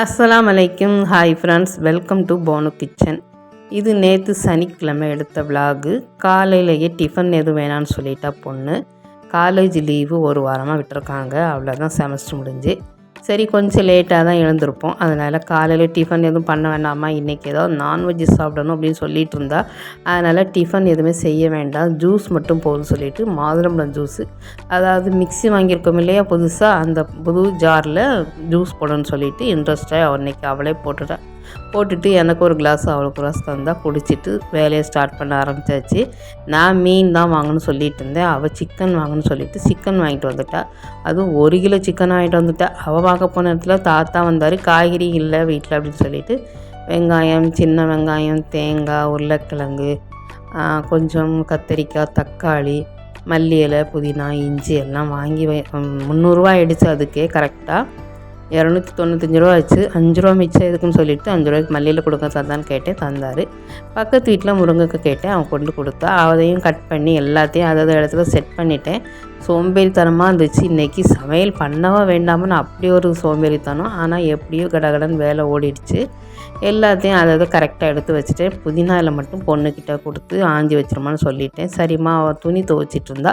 அஸ்ஸலாமு அலைக்கும். Hi friends, welcome to phone kitchen. இது நேற்று சனிக்கிழமை எடுத்த விலாகு. காலையிலேயே டிஃபன் எதுவும் வேணான்னு சொல்லிட்டா பொண்ணு. காலேஜ் லீவு ஒரு வாரமாக விட்டுருக்காங்க. அவ்வளோதான், செமஸ்டர் முடிஞ்சு. சரி, கொஞ்சம் லேட்டாக தான் எழுந்திருப்போம். அதனால் காலையில் டிஃபன் எதுவும் பண்ண வேண்டாமா, இன்றைக்கி ஏதாவது நான்வெஜ் சாப்பிடணும் அப்படின்னு சொல்லிட்டு இருந்தா. அதனால் டிஃபன் எதுவுமே செய்ய வேண்டாம், ஜூஸ் மட்டும் போதும்னு சொல்லிவிட்டு மாதுளம்பழம் ஜூஸு, அதாவது மிக்ஸி வாங்கியிருக்கோம் இல்லையா புதுசாக, அந்த புது ஜாரில் ஜூஸ் போடணும்னு சொல்லிவிட்டு இன்ட்ரெஸ்ட்டாக அன்றைக்கி அவளே போட்டுட்டு எனக்கு ஒரு கிளாஸ் அவளுக்கு கிளாஸ் தந்தால் குடிச்சிட்டு வேலையை ஸ்டார்ட் பண்ண ஆரம்பித்தாச்சு. நான் மீன் தான் வாங்கணும்னு சொல்லிட்டு இருந்தேன். அவள் சிக்கன் வாங்கணும்னு சொல்லிவிட்டு சிக்கன் வாங்கிட்டு வந்துட்டா. அதுவும் 1 கிலோ சிக்கன் வாங்கிட்டு வந்துட்டா. அவள் வாங்க போன இடத்துல தாத்தா வந்தார், காய்கறி இல்லை வீட்டில் அப்படின்னு சொல்லிட்டு வெங்காயம், சின்ன வெங்காயம், தேங்காய், உருளைக்கிழங்கு, கொஞ்சம் கத்திரிக்காய், தக்காளி, மல்லி இலை, புதினா, இஞ்சி எல்லாம் வாங்கி 300 ஆயிடுச்சு. அதுக்கே கரெக்டாக 295 ரூபா ஆச்சு. 5 ரூபா மிச்சம் எதுக்குன்னு சொல்லிவிட்டு 5 ரூபாய்க்கு மல்லியில் கொடுக்க தந்தான்னு கேட்டேன், தந்தார். பக்கத்து வீட்டில் முருங்கைக்கு கேட்டேன், அவன் கொண்டு கொடுத்தா. அதையும் கட் பண்ணி எல்லாத்தையும் அதாவது இடத்துல செட் பண்ணிட்டேன். சோம்பேறித்தனமாக இருந்துச்சு. இன்றைக்கி சமையல் பண்ணவா வேண்டாமன்னு அப்படி ஒரு சோம்பேறித்தனம். ஆனால் எப்படியோ கடகடன்னு வேலை ஓடிடுச்சு. எல்லாத்தையும் அதாவது கரெக்டாக எடுத்து வச்சுட்டேன். புதினா இலை மட்டும் பொண்ணுக்கிட்ட கொடுத்து ஆஞ்சி வச்சிருமான்னு சொல்லிட்டேன். சரிம்மா, அவள் துணி துவைச்சிட்டு இருந்தா.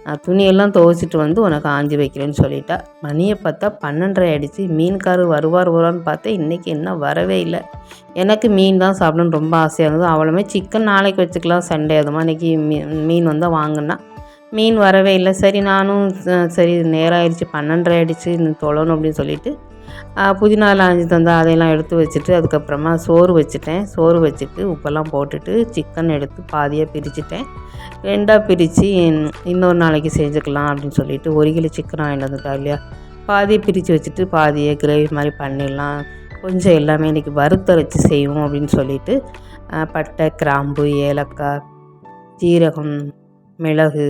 நான் துணியெல்லாம் துவைச்சிட்டு வந்து உனக்கு ஆஞ்சி வைக்கிறேன்னு சொல்லிட்டா. மணியை பார்த்தா 12:30 ஆகிடுச்சு. மீன்காரர் வருவான்னு பார்த்தேன், இன்றைக்கி என்ன வரவே இல்லை. எனக்கு மீன் தான் சாப்பிடணுன்னு ரொம்ப ஆசையாக இருந்தது. அவளுமே சிக்கன் நாளைக்கு வச்சுக்கலாம், சண்டே அதுமா. இன்றைக்கி மீன் வந்தால் வாங்கினா மீன் வரவே இல்லை. சரி, நானும் சரி நேரம் ஆயிடுச்சு, 12:30 ஆகிடுச்சு, இன்னும் தொழணும் அப்படின்னு சொல்லிவிட்டு புதினாவில் ஆஞ்சி தந்தால் அதையெல்லாம் எடுத்து வச்சுட்டு அதுக்கப்புறமா சோறு வச்சுட்டு உப்பெல்லாம் போட்டுட்டு சிக்கன் எடுத்து பாதியாக பிரிச்சுட்டேன். 2ஆக பிரித்து இன்னொரு நாளைக்கு செஞ்சுக்கலாம் அப்படின்னு சொல்லிட்டு 1 கிலோ சிக்கன் வாங்கிட்டு வந்துட்டா இல்லையா, பாதியை பிரித்து வச்சுட்டு பாதியை கிரேவி மாதிரி பண்ணிடலாம், கொஞ்சம் எல்லாமே இன்றைக்கி வறுத்தரைச்சி செய்வோம் அப்படின்னு சொல்லிட்டு பட்டை, கிராம்பு, ஏலக்காய், ஜீரகம், மிளகு,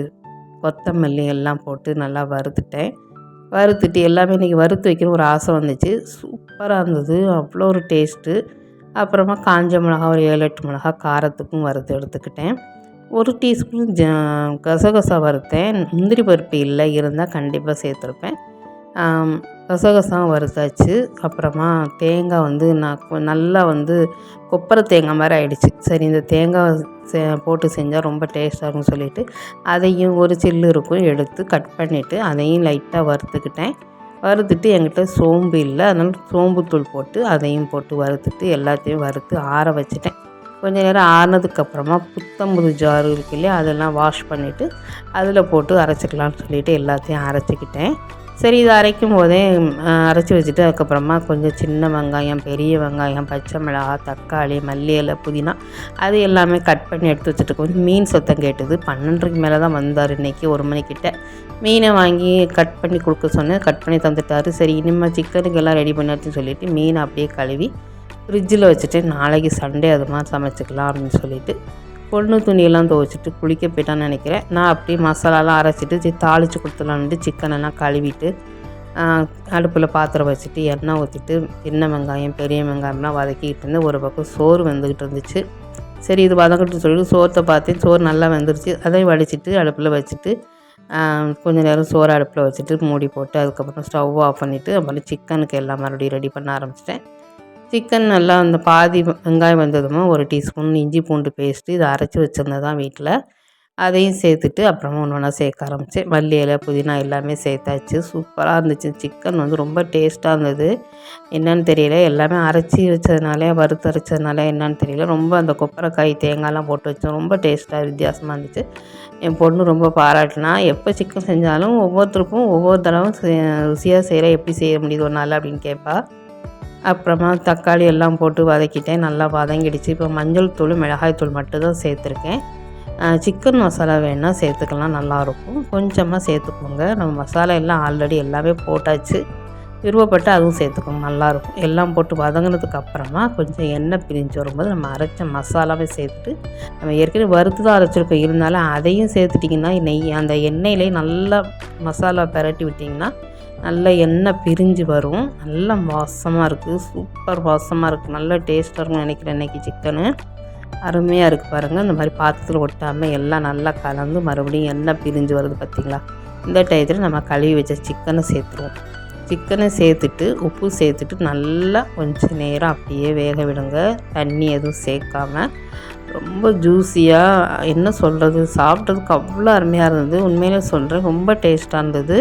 கொத்தமல்லி எல்லாம் போட்டு நல்லா வறுத்துட்டு எல்லாமே இன்றைக்கி வறுத்து வைக்கணும் ஒரு ஆசை வந்துச்சு. சூப்பராக இருந்தது, அவ்வளோ ஒரு டேஸ்ட்டு. அப்புறமா காஞ்ச மிளகா ஒரு 7-8 மிளகா காரத்துக்கும் வறுத்து எடுத்துக்கிட்டேன். 1 டீஸ்பூன் கசகசா வறுத்தேன். முந்திரி பருப்பு இல்லை, இருந்தால் கண்டிப்பாக சேர்த்துருப்பேன். கசகசாவும் வறுத்தாச்சு. அப்புறமா தேங்காய் நான் நல்லா கொப்பரை தேங்காய் மாதிரி ஆகிடுச்சு. சரி, இந்த தேங்காய் போட்டு செஞ்சால் ரொம்ப டேஸ்ட்டாக இருக்கும்னு சொல்லிவிட்டு அதையும் ஒரு சில்லு இருக்கும் எடுத்து கட் பண்ணிவிட்டு அதையும் லைட்டாக வறுத்துட்டு என்கிட்ட சோம்பு இல்லை, அதனால் சோம்புத்தூள் போட்டு அதையும் போட்டு வறுத்துட்டு எல்லாத்தையும் வறுத்து ஆற வச்சுட்டேன். கொஞ்சம் நேரம் ஆறினதுக்கப்புறமா புத்தம்புது ஜாரு இருக்கு இல்லையா, அதெல்லாம் வாஷ் பண்ணிவிட்டு அதில் போட்டு அரைச்சிக்கலாம்னு சொல்லிவிட்டு எல்லாத்தையும் அரைச்சிக்கிட்டேன். சரி, இதை அரைக்கும் போதே அரைச்சி வச்சுட்டு அதுக்கப்புறமா கொஞ்சம் சின்ன வெங்காயம், பெரிய வெங்காயம், பச்சை மிளகாய், தக்காளி, மல்லி இலை, புதினா அது எல்லாமே கட் பண்ணி எடுத்து வச்சுட்டு கொஞ்சம் மீன் சத்தம் கேட்டது. 12:30 மேலே தான் வந்தார். இன்றைக்கி 1 மணிக்கிட்ட மீனை வாங்கி கட் பண்ணி கொடுக்க சொன்னேன், கட் பண்ணி தந்துட்டார். சரி, இனிமேல் சிக்கனுக்கு எல்லாம் ரெடி பண்ணிட்டுன்னு சொல்லிவிட்டு மீனை அப்படியே கழுவி ஃப்ரிட்ஜில் வச்சுட்டு நாளைக்கு சண்டே அது மாதிரி சமைச்சிக்கலாம் அப்படின்னு சொல்லிவிட்டு பொண்ணு துணியெல்லாம் துவைச்சிட்டு குளிக்க போயிட்டான்னு நினைக்கிறேன். நான் அப்படியே மசாலாலாம் அரைச்சிட்டு தாளித்து கொடுத்துலான்ட்டு சிக்கனெல்லாம் கழுவிட்டு அடுப்பில் பாத்திரம் வச்சுட்டு எண்ணெய் ஊற்றிட்டு சின்ன வெங்காயம், பெரிய வெங்காயம்லாம் வதக்கிட்டு இருந்தேன். ஒரு பக்கம் சோறு வெந்துக்கிட்டு இருந்துச்சு. சரி, இது வதக்கிட்டு சொல்லிட்டு சோத்தை பார்த்தேன், சோறு நல்லா வெந்துருச்சு. அதையும் வடிச்சிட்டு அடுப்பில் வச்சுட்டு கொஞ்சம் நேரம் சோறு அடுப்பில் வச்சுட்டு மூடி போட்டு அதுக்கப்புறம் ஸ்டவ் ஆஃப் பண்ணிவிட்டு அப்புறம் சிக்கனுக்கு எல்லாம் மறுபடியும் ரெடி பண்ண ஆரம்பிச்சிட்டேன். சிக்கன் நல்லா அந்த பாதி வெங்காயம் வந்ததுமா 1 டீஸ்பூன் இஞ்சி பூண்டு பேஸ்ட்டு, இதை அரைச்சி வச்சுருந்ததான் வீட்டில், அதையும் சேர்த்துட்டு அப்புறமா ஒன்றா சேர்க்க ஆரம்பித்தேன். மல்லி இலை, புதினா எல்லாமே சேர்த்தாச்சு. சூப்பராக இருந்துச்சு. சிக்கன் ரொம்ப டேஸ்ட்டாக இருந்தது. என்னன்னு தெரியல, எல்லாமே அரைச்சி வச்சதுனாலே வறுத்து அரைச்சதுனால என்னன்னு தெரியல, ரொம்ப அந்த கொப்பரைக்காய் தேங்காய்லாம் போட்டு வச்சோம், ரொம்ப டேஸ்ட்டாக வித்தியாசமாக இருந்துச்சு. என் பொண்ணு ரொம்ப பாராட்டினா. எப்போ சிக்கன் செஞ்சாலும் ஒவ்வொருத்தருக்கும் ஒவ்வொரு தடவை ருசியாக செய்கிற, எப்படி செய்ய முடியுது ஒரு நாள் அப்படின்னு கேட்பா. அப்புறமா தக்காளி எல்லாம் போட்டு வதக்கிட்டேன். நல்லா வதங்கிடுச்சு. இப்போ மஞ்சள் தூள், மிளகாய் தூள் மட்டும்தான் சேர்த்துருக்கேன். சிக்கன் மசாலா வேணால் சேர்த்துக்கலாம், நல்லாயிருக்கும். கொஞ்சமாக சேர்த்துக்கோங்க. நம்ம மசாலா எல்லாம் ஆல்ரெடி எல்லாமே போட்டாச்சு. விருப்பப்பட்டு அதுவும் சேர்த்துக்கோங்க, நல்லாயிருக்கும். எல்லாம் போட்டு வதங்கினதுக்கு அப்புறமா கொஞ்சம் எண்ணெய் பிரிஞ்சு வரும்போது நம்ம அரைச்ச மசாலாவே சேர்த்துட்டு, நம்ம ஏற்கனவே வறுத்து தான் அரைச்சிருக்கோம், இருந்தாலும் அதையும் சேர்த்துட்டிங்கன்னா அந்த எண்ணெயிலே நல்லா மசாலா பிரட்டி விட்டிங்கன்னா நல்ல எண்ணெய் பிரிஞ்சு வரும். நல்ல வாசமாக இருக்குது, சூப்பர் வாசமாக இருக்குது, நல்ல டேஸ்ட்டாக இருக்கும்னு நினைக்கிறேன். இன்றைக்கி சிக்கனு அருமையாக இருக்குது பாருங்கள். இந்த மாதிரி பாத்திரத்தில் ஒட்டாமல் எல்லாம் நல்லா கலந்து மறுபடியும் எண்ணெய் பிரிஞ்சு வருது பார்த்திங்களா. இந்த டயத்தில் நம்ம கழுவி வச்ச சிக்கனை சேர்த்துருவோம். சிக்கனை சேர்த்துட்டு உப்பு சேர்த்துட்டு நல்லா கொஞ்சம் நேரம் அப்படியே வேக விடுங்க. தண்ணி எதுவும் சேர்க்காம. ரொம்ப ஜூஸியாக, என்ன சொல்கிறது, சாப்பிட்றதுக்கு அவ்வளோ அருமையாக இருந்தது. உண்மையிலே சொல்கிறேன், ரொம்ப டேஸ்ட்டாக இருந்தது.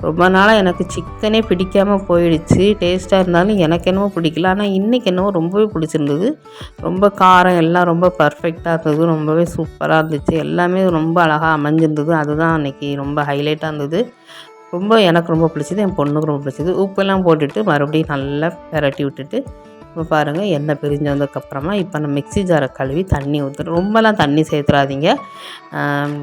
ரொம்ப நாளாக எனக்கு சிக்கனே பிடிக்காமல் போயிடுச்சு. டேஸ்ட்டாக இருந்தாலும் எனக்கு என்னவோ பிடிக்கல. ஆனால் இன்றைக்கி என்னவோ ரொம்பவே பிடிச்சிருந்தது. ரொம்ப காரம் எல்லாம் ரொம்ப பர்ஃபெக்டாக இருந்தது. ரொம்பவே சூப்பராக இருந்துச்சு. எல்லாமே ரொம்ப அழகாக அமைஞ்சிருந்தது. அதுதான் அன்றைக்கி ரொம்ப ஹைலைட்டாக இருந்தது. எனக்கு ரொம்ப பிடிச்சது, என் பொண்ணுக்கு ரொம்ப பிடிச்சது. உப்பெல்லாம் போட்டுட்டு மறுபடியும் நல்லா பெரட்டி விட்டுட்டு, இப்போ பாருங்கள் எண்ணெய் பிரிஞ்சு வந்ததுக்கப்புறமா இப்போ நம்ம மிக்ஸி ஜாரை கழுவி தண்ணி ஊற்றுறோம். ரொம்பலாம் தண்ணி சேர்த்துறாதீங்க.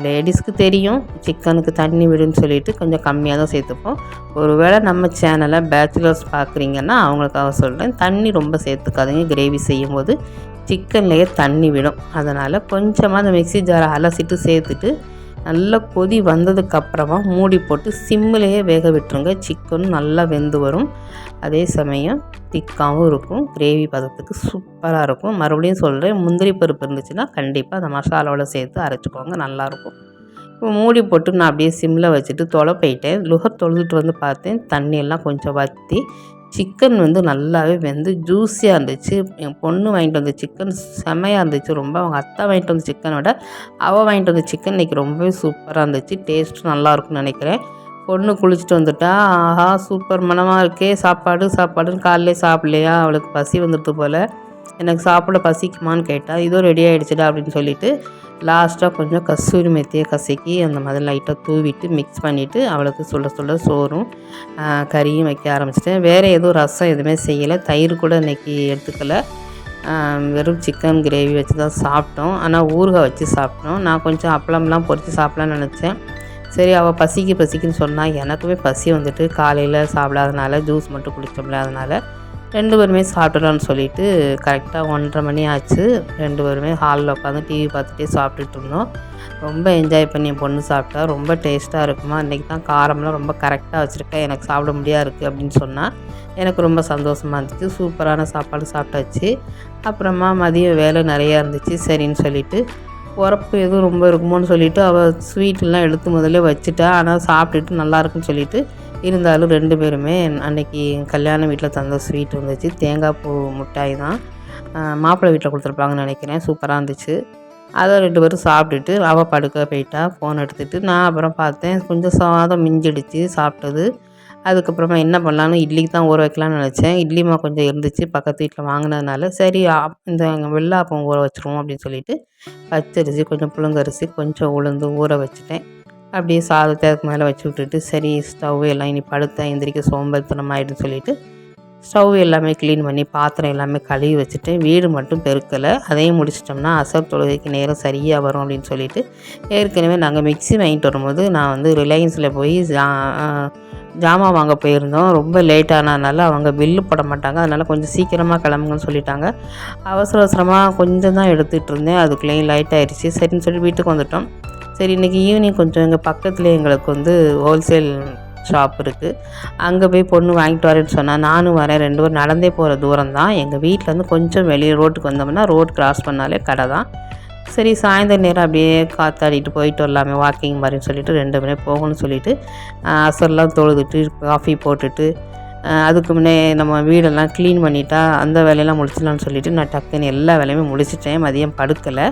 லேடிஸ்க்கு தெரியும் சிக்கனுக்கு தண்ணி விடுன்னு சொல்லிட்டு கொஞ்சம் கம்மியாக தான் சேர்த்துப்போம். ஒருவேளை நம்ம சேனலை பேச்சுலர்ஸ் பார்க்குறீங்கன்னா அவங்களுக்காக சொல்கிறேன், தண்ணி ரொம்ப சேர்த்துக்காதீங்க. கிரேவி செய்யும்போது சிக்கன்லேயே தண்ணி விடும். அதனால் கொஞ்சமாக அந்த மிக்ஸி ஜாரை அலசிட்டு சேர்த்துட்டு நல்லா கொதி வந்ததுக்கப்புறமா மூடி போட்டு சிம்மிலேயே வேக விட்டுருங்க. சிக்கனும் நல்லா வெந்து வரும். அதே சமயம் திக்காகவும் இருக்கும். கிரேவி பதத்துக்கு சூப்பராக இருக்கும். மறுபடியும் சொல்கிறேன், முந்திரி பருப்பு இருந்துச்சுன்னா கண்டிப்பாக அந்த மசாலாவோட சேர்த்து அரைச்சிக்கோங்க, நல்லாயிருக்கும். இப்போ மூடி போட்டு நான் அப்படியே சிம்மில் வச்சுட்டு போயிட்டேன். லுகர் தொழுதுட்டு வந்து பார்த்தேன், தண்ணியெல்லாம் கொஞ்சம் வற்றி சிக்கன் நல்லாவே வெந்து ஜூஸியாக இருந்துச்சு. என் பொண்ணு வாங்கிட்டு வந்த சிக்கன் செம்மையாக இருந்துச்சு. ரொம்ப அவங்க அத்தை வாங்கிட்டு வந்த சிக்கனை விட அவள் வாங்கிட்டு வந்த சிக்கன் இன்றைக்கி ரொம்பவே சூப்பராக இருந்துச்சு. டேஸ்ட்டும் நல்லாயிருக்குன்னு நினைக்கிறேன். பொண்ணு குளிச்சுட்டு வந்துட்டா, ஆஹா சூப்பர் மனமாக இருக்கே, சாப்பாடுன்னு காலையிலே சாப்பிட்லையா, அவளுக்கு பசி வந்துடுது போல். எனக்கு சாப்பிட பசிக்குமான்னு கேட்டால், இதோ ரெடி ஆகிடுச்சுடா அப்படின்னு சொல்லிவிட்டு லாஸ்ட்டாக கொஞ்சம் கஸ்தூரி மெத்தியை கசக்கி அந்த மாதிரி லைட்டாக தூவிட்டு மிக்ஸ் பண்ணிவிட்டு அவளுக்கு சுட சோறும் கறியும் வைக்க ஆரம்பிச்சிட்டேன். வேறு எதுவும் ரசம் எதுவுமே செய்யலை. தயிர் கூட இன்றைக்கி எடுத்துக்கலை. வெறும் சிக்கன் கிரேவி வச்சு தான் சாப்பிட்டோம். ஆனால் ஊறுகாய் வச்சு சாப்பிட்டோம். நான் கொஞ்சம் அப்பளம்லாம் பொரித்து சாப்பிட்லான்னு நினச்சேன். சரி, அவள் பசிக்குன்னு சொன்னால் எனக்குமே பசி வந்துட்டு காலையில் சாப்பிடாதனால ஜூஸ் மட்டும் குடித்தோம்ல, அதனால் 2 பேருமே சாப்பிட்றோன்னு சொல்லிவிட்டு கரெக்டாக 1:30 மணி ஆச்சு. 2 பேருமே ஹாலில் உட்காந்து டிவி பார்த்துட்டே சாப்பிட்டுட்டு இருந்தோம். ரொம்ப என்ஜாய் பண்ணி என் பொண்ணு சாப்பிட்டா. ரொம்ப டேஸ்ட்டாக இருக்குமா, இன்றைக்கி தான் காரம்லாம் ரொம்ப கரெக்டாக வச்சுருக்கேன், எனக்கு சாப்பிட முடியாது இருக்குது அப்படின்னு சொன்னால் எனக்கு ரொம்ப சந்தோஷமாக இருந்துச்சு. சூப்பரான சாப்பாடு சாப்பிட்டாச்சு. அப்புறமா மதியம் வேலை நிறையா இருந்துச்சு. சரின்னு சொல்லிவிட்டு உரப்பு எதுவும் ரொம்ப இருக்குமோன்னு சொல்லிவிட்டு அவள் ஸ்வீட்டெல்லாம் எடுத்து முதல்ல வச்சுட்டா. ஆனால் சாப்பிட்டுட்டு நல்லாயிருக்குன்னு சொல்லிவிட்டு இருந்தாலும் 2 பேருமே அன்றைக்கி கல்யாண வீட்டில் தந்த ஸ்வீட் இருந்துச்சு. தேங்காய் பூ மிட்டாய் தான், மாப்பிள்ளை வீட்டில் கொடுத்துருப்பாங்கன்னு நினைக்கிறேன். சூப்பராக இருந்துச்சு. அதை 2 பேரும் சாப்பிட்டுட்டு அவள் படுக்க போயிட்டா. ஃபோன் எடுத்துகிட்டு நான் அப்புறம் பார்த்தேன், கொஞ்சம் சாதம் மிஞ்சிடுச்சு சாப்பிட்டது. அதுக்கப்புறமா என்ன பண்ணலான்னு இட்லிக்கு தான் ஊற வைக்கலான்னு நினச்சேன். இட்லி மாவு கொஞ்சம் இருந்துச்சு பக்கத்து வீட்டில் வாங்கினதுனால, சரி இந்த வெள்ளாப்பம் ஊற வச்சுருவோம் அப்படின்னு சொல்லிட்டு பச்சரிசி, கொஞ்சம் புழுங்கரிசி, கொஞ்சம் உளுந்து ஊற வச்சுட்டேன். அப்படியே சாதத்தை அதுக்கு மேலே வச்சு விட்டுட்டு, சரி ஸ்டவ் எல்லாம் இனி படுத்தா எந்திரிக்க சோம்பேறித்தனம் ஆகிடுன்னு சொல்லிவிட்டு ஸ்டவ் எல்லாமே க்ளீன் பண்ணி பாத்திரம் எல்லாமே கழுவி வச்சுட்டேன். வீடு மட்டும் பெருக்கலை. அதையும் முடிச்சிட்டோம்னா அசர் தொழுகைக்கு நேரம் சரியாக வரும் அப்படின்னு சொல்லிவிட்டு, ஏற்கனவே நாங்கள் மிக்ஸி வாங்கிட்டு வரும்போது நான் ரிலையன்ஸில் போய் ஜாமான் வாங்க போயிருந்தோம். ரொம்ப லேட் ஆனதுனால அவங்க பில்லு போட மாட்டாங்க, அதனால் கொஞ்சம் சீக்கிரமாக கிளம்புங்கன்னு சொல்லிட்டாங்க. அவசரமாக கொஞ்சம் தான் எடுத்துகிட்டு இருந்தேன். அதுக்குள்ளேயும் லைட் ஆகிடுச்சு. சரின்னு சொல்லி வீட்டுக்கு வந்துட்டோம். சரி, இன்றைக்கி ஈவினிங் கொஞ்சம் எங்கள் பக்கத்துலேயே எங்களுக்கு ஹோல்சேல் ஷாப் இருக்குது, அங்கே போய் பொண்ணு வாங்கிட்டு வரேன்னு சொன்னால் நானும் வரேன். 2 பேரும் நடந்தே போகிற தூரம் தான். எங்கள் வீட்டிலேருந்து கொஞ்சம் வெளியே ரோட்டுக்கு வந்தோம்னா ரோடு கிராஸ் பண்ணாலே கடை தான். சரி, சாயந்தரம் நேரம் அப்படியே காற்றாடிட்டு போயிட்டு வரலாமே வாக்கிங் மாதிரின்னு சொல்லிட்டு 2 பேரும் போகணும்னு சொல்லிவிட்டு அசர்லாம் தொழுதுட்டு காஃபி போட்டுட்டு அதுக்கு முன்னே நம்ம வீடெல்லாம் க்ளீன் பண்ணிட்டா அந்த வேலையெல்லாம் முடிச்சிடலான்னு சொல்லிவிட்டு நான் டக்குன்னு எல்லா வேலையுமே முடிச்சிட்டேன். மதியம் படுக்கலை.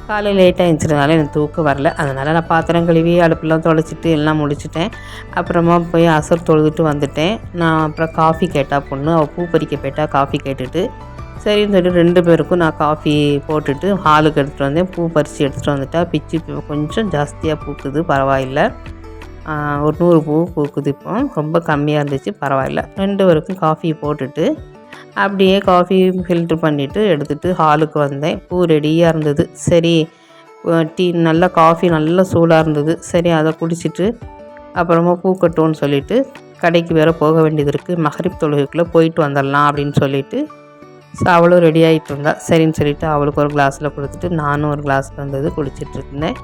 காலையில் லேட்டாக எழுந்திரிச்சதுனால எனக்கு தூக்கம் வரல. அதனால் நான் பாத்திரம் கழுவி அடுப்பெல்லாம் தொலைச்சிட்டு எல்லாம் முடிச்சிட்டேன். அப்புறமா போய் அசர் தொழுதுட்டு வந்துட்டேன். நான் அப்புறம் காஃபி கேட்டால் பொண்ணு, அவள் பூ பறிக்க போயிட்டா. காஃபி கேட்டுட்டு சரின்னு சொல்லிட்டு 2 பேருக்கும் நான் காஃபி போட்டுட்டு ஹாலுக்கு எடுத்துகிட்டு வந்தேன். பூ பறித்து எடுத்துகிட்டு வந்துட்டா. பிச்சு கொஞ்சம் ஜாஸ்தியாக பூக்குது, பரவாயில்லை. ஒரு 100 பூ பூக்குது. இப்போ ரொம்ப கம்மியாக இருந்துச்சு, பரவாயில்ல. 2 பேருக்கும் காஃபி போட்டுட்டு அப்படியே காஃபி ஃபில்ட்ரு பண்ணிவிட்டு எடுத்துகிட்டு ஹாலுக்கு வந்தேன். பூ ரெடியாக இருந்தது. சரி, நல்லா காஃபி நல்லா சூடாக இருந்தது. சரி, அதை குடிச்சிட்டு அப்புறமா பூ கட்டுவோன்னு சொல்லிவிட்டு கடைக்கு வேறு போக வேண்டியது இருக்குது. மகரிப் தொழுகைக்குள்ளே போயிட்டு வந்துடலாம் அப்படின்னு சொல்லிவிட்டு அவளும் ரெடி ஆகிட்டு இருந்தா. சரின்னு சொல்லிவிட்டு அவளுக்கு ஒரு கிளாஸில் கொடுத்துட்டு நானும் ஒரு கிளாஸில் இருந்தது குடிச்சிட்ருந்தேன்.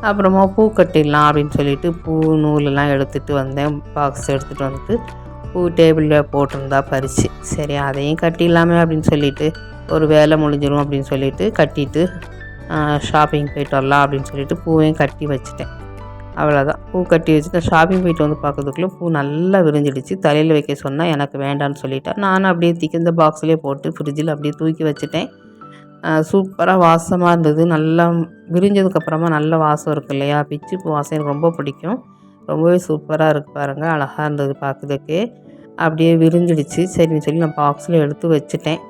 அப்புறமா பூ கட்டிடலாம் அப்படின்னு சொல்லிவிட்டு பூ நூலெல்லாம் எடுத்துகிட்டு வந்தேன். பாக்ஸ் எடுத்துகிட்டு வந்துட்டு பூ டேபிளில் போட்டிருந்தா பறித்து, சரி அதையும் கட்டிடலாமே அப்படின்னு சொல்லிவிட்டு ஒரு வேலை முடிஞ்சிடும் அப்படின்னு சொல்லிவிட்டு கட்டிட்டு ஷாப்பிங் போயிட்டு வரலாம் அப்படின்னு சொல்லிட்டு பூவையும் கட்டி வச்சுட்டேன். அவ்வளோதான். பூ கட்டி வச்சுட்டு ஷாப்பிங் போயிட்டு வந்து பார்க்கறதுக்குள்ளே பூ நல்லா விரிஞ்சிடுச்சு. தலையில் வைக்க சொன்னால் எனக்கு வேண்டான்னு சொல்லிட்டேன். நானும் அப்படியே இந்த பாக்ஸ்லேயே போட்டு ஃப்ரிட்ஜில் அப்படியே தூக்கி வச்சுட்டேன். சூப்பராக வாசமாக இருந்தது. நல்லா விரிஞ்சதுக்கப்புறமா நல்ல வாசம் இருக்கு இல்லையா, பிச்சி பூ வாசம் எனக்கு ரொம்ப பிடிக்கும். ரொம்பவே சூப்பராக இருக்குது பாருங்கள், அழகாக இருந்தது பார்க்குறதுக்கே. அப்படியே விரிஞ்சிடுச்சு. சரின்னு சொல்லி நான் பாக்ஸில் எடுத்து வச்சுட்டேன்.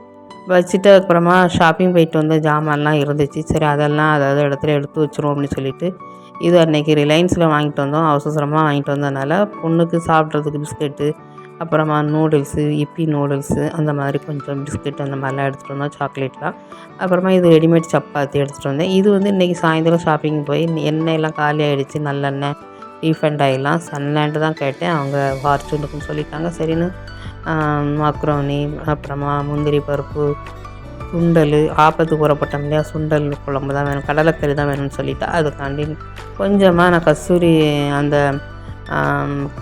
வச்சுட்டு அதுக்கப்புறமா ஷாப்பிங் போயிட்டு வந்த ஜாமான்லாம் இருந்துச்சு. சரி அதெல்லாம் அதாவது இடத்துல எடுத்து வச்சுருவோம் அப்படின்னு சொல்லிட்டு, இது அன்றைக்கி ரிலையன்ஸில் வாங்கிட்டு வந்தோம். அவசரமாக வாங்கிட்டு வந்ததுனால பொண்ணுக்கு சாப்பிட்றதுக்கு பிஸ்கெட்டு, அப்புறமா நூடுல்ஸு, இப்பி நூடுல்ஸு, அந்த மாதிரி கொஞ்சம் பிஸ்கெட் அந்த மாதிரிலாம் எடுத்துகிட்டு வந்தோம், சாக்லேட்லாம். அப்புறமா இது ரெடிமேட் சப்பாத்தி எடுத்துகிட்டு வந்தேன். இது வந்து இன்றைக்கி சாயந்தரம் ஷாப்பிங் போய் எண்ணெயெல்லாம் காலி ஆகிடுச்சு. நல்லெண்ணெய், ரீஃபண்ட் ஆயிலாம் சன்லேண்டு தான் கேட்டேன். அவங்க ஃபார்ச்சூனுக்குன்னு சொல்லிட்டாங்க. சரின்னு மக்ரோனி, அப்புறமா முந்திரி பருப்பு, சுண்டல், ஆப்பத்துக்கு ஊறப்பட்டோம் இல்லையா, சுண்டல் குழம்பு தான் வேணும், கடலைக்கறி தான் வேணும்னு சொல்லிவிட்டு அதுக்காண்டி கொஞ்சமாக நான் கஸ்தூரி அந்த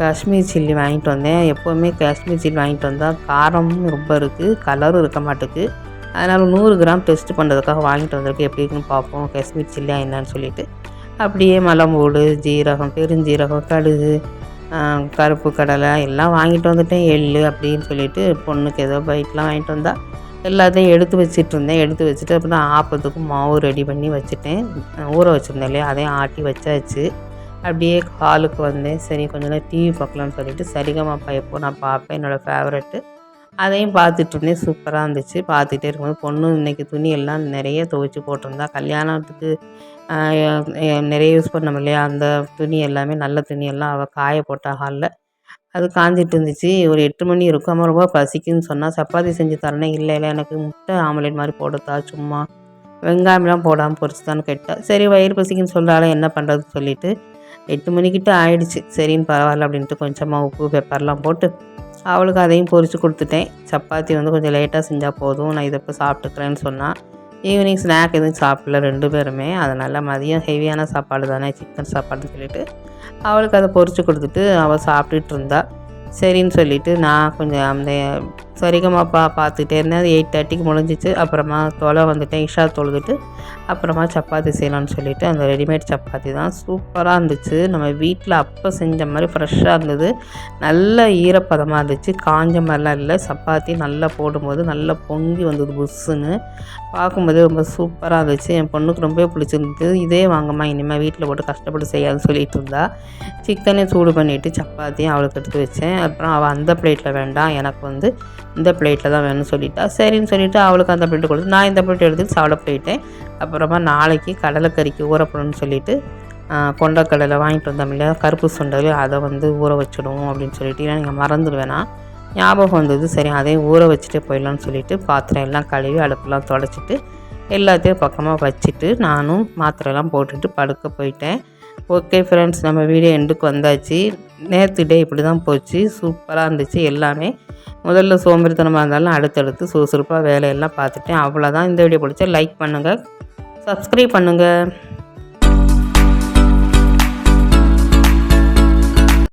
காஷ்மீர் சில்லி வாங்கிட்டு வந்தேன். எப்போவுமே காஷ்மீர் சில்லி வாங்கிட்டு வந்தால் காரமும் ரொம்ப இருக்குது, கலரும் இருக்க மாட்டுக்கு. அதனால் 100 கிராம் டெஸ்ட் பண்ணுறதுக்காக வாங்கிட்டு வந்திருக்கு. எப்படி இருக்குன்னு பார்ப்போம் காஷ்மீர் சில்லியாக என்னன்னு சொல்லிவிட்டு. அப்படியே மிளகூடு, ஜீரகம், பெருஞ்சீரகம், கடுகு, கருப்பு கடலை எல்லாம் வாங்கிட்டு வந்துட்டேன். எள் அப்படின்னு சொல்லிவிட்டு பொண்ணுக்கு ஏதோ பைட்லாம் வாங்கிட்டு வந்தால் எல்லாத்தையும் எடுத்து வச்சிட்ருந்தேன். எடுத்து வச்சுட்டு அப்புறம் ஆப்பத்துக்கு மாவு ரெடி பண்ணி வச்சுட்டேன். ஊற வச்சுருந்தேன் இல்லையா, அதையும் ஆட்டி வச்சாச்சு. அப்படியே ஹாலுக்கு வந்தேன். சரி கொஞ்ச நேரம் டிவி பார்க்கலான்னு சொல்லிவிட்டு சரிகமப்பா எப்போ நான் பார்ப்பேன், என்னோடய ஃபேவரெட்டு. அதையும் பார்த்துட்ருந்தேன். சூப்பராக இருந்துச்சு. பார்த்துட்டே இருக்கும்போது பொண்ணு இன்றைக்கி துணி எல்லாம் நிறைய துவைச்சி போட்டிருந்தா. கல்யாணத்துக்கு நிறைய யூஸ் பண்ணோம் இல்லையா, அந்த துணி எல்லாமே நல்ல துணியெல்லாம் அவள் காய போட்டா ஹாலில். அது காஞ்சிட்டு இருந்துச்சு. ஒரு 8 மணி இருக்கும். அம்மா ரொம்ப பசிக்குன்னு சொன்னால் சப்பாத்தி செஞ்சு தரேனே. இல்லை எனக்கு முட்டை ஆம்லேட் மாதிரி போடுத்தா, சும்மா வெங்காயம்லாம் போடாமல் பொரிச்சுதான்னு கேட்டால். சரி வயிறு பசிக்குன்னு சொல்கிறாள், என்ன பண்ணுறதுன்னு சொல்லிவிட்டு 8 மணிக்கிட்ட ஆயிடுச்சு. சரின்னு பரவாயில்ல அப்படின்ட்டு கொஞ்சமாக உப்பு பெப்பர்லாம் போட்டு அவளுக்கு அதையும் பொரித்து கொடுத்துட்டேன். சப்பாத்தி வந்து கொஞ்சம் லேட்டாக செஞ்சால் போதும், நான் இதை இப்போ சாப்பிட்டுக்கிறேன்னு சொன்னால். ஈவினிங் ஸ்நாக் எதுவும் சாப்பிடல 2 பேருமே. அதனால் மதியம் ஹெவியான சாப்பாடு தானே, சிக்கன் சாப்பாடுன்னு சொல்லிவிட்டு அவளுக்கு அதை பொரித்து கொடுத்துட்டு அவள் சாப்பிட்டுட்டு இருந்தா. சரின்னு சொல்லிவிட்டு நான் கொஞ்சம் அந்த சரிகமாப்பா பார்த்துட்டே இருந்தேன். அது 8:30க்கு முடிஞ்சிச்சு. அப்புறமா தொலை வந்துட்டேன். இஷா தொழுதுட்டு அப்புறமா சப்பாத்தி செய்யலான்னு சொல்லிவிட்டு அந்த ரெடிமேட் சப்பாத்தி தான் சூப்பராக இருந்துச்சு. நம்ம வீட்டில் அப்போ செஞ்ச மாதிரி ஃப்ரெஷ்ஷாக இருந்தது. நல்ல ஈரப்பதமாக இருந்துச்சு, காஞ்ச மாதிரிலாம் இல்லை. சப்பாத்தி நல்லா போடும்போது நல்லா பொங்கி வந்தது புஷ்ஷுன்னு. பார்க்கும்போது ரொம்ப சூப்பராக இருந்துச்சு. என் பொண்ணுக்கு ரொம்பவே பிடிச்சிருந்தது. இதே வாங்கம்மா இனிமேல் வீட்டில் போட்டு கஷ்டப்பட்டு செய்யாதுன்னு சொல்லிட்டு இருந்தா. சிக்கனையும் சூடு பண்ணிவிட்டு சப்பாத்தியும் அவளுக்கு எடுத்து வச்சேன். அப்புறம் அவள் அந்த பிளேட்டில் வேண்டாம், எனக்கு வந்து இந்த பிளேட்டில் தான் வேணும்னு சொல்லிட்டா. சரின்னு சொல்லிவிட்டு அவளுக்கு அந்த பிளேட்டு கொடுத்து நான் இந்த பிளேட் எடுத்து சாப்பிட போயிட்டேன். அப்புறமா நாளைக்கு கடலைக்கறிக்கு ஊறப்படணும்னு சொல்லிவிட்டு கொண்டக்கடலை வாங்கிட்டு வந்தோம் இல்லையா, கருப்பு சுண்டல், அதை வந்து ஊற வச்சிடுவோம் அப்படின்னு சொல்லிட்டு. ஏன்னா நீங்கள் மறந்துடுவேனா, ஞாபகம் வந்தது. சரி அதையும் ஊற வச்சுட்டு போயிடலான்னு சொல்லிவிட்டு பாத்திரம் எல்லாம் கழுவி அடுப்பெல்லாம் தொடச்சிட்டு எல்லாத்தையும் பக்கமாக வச்சுட்டு நானும் மாத்திரைலாம் போட்டுட்டு படுக்க போயிட்டேன். ஓகே ஃப்ரெண்ட்ஸ், நம்ம வீடியோ எண்டுக்கு வந்தாச்சு. நேற்று டே இப்படி தான் போச்சு. சூப்பராக இருந்துச்சு எல்லாமே. முதல்ல சோம்பேறித்தனமாக இருந்தாலும் அடுத்தடுத்து சுறுசுறுப்பாக வேலையெல்லாம் பார்த்துட்டேன். அவ்வளோதான். இந்த வீடியோ பிடிச்சா லைக் பண்ணுங்கள், சப்ஸ்கிரைப் பண்ணுங்கள்.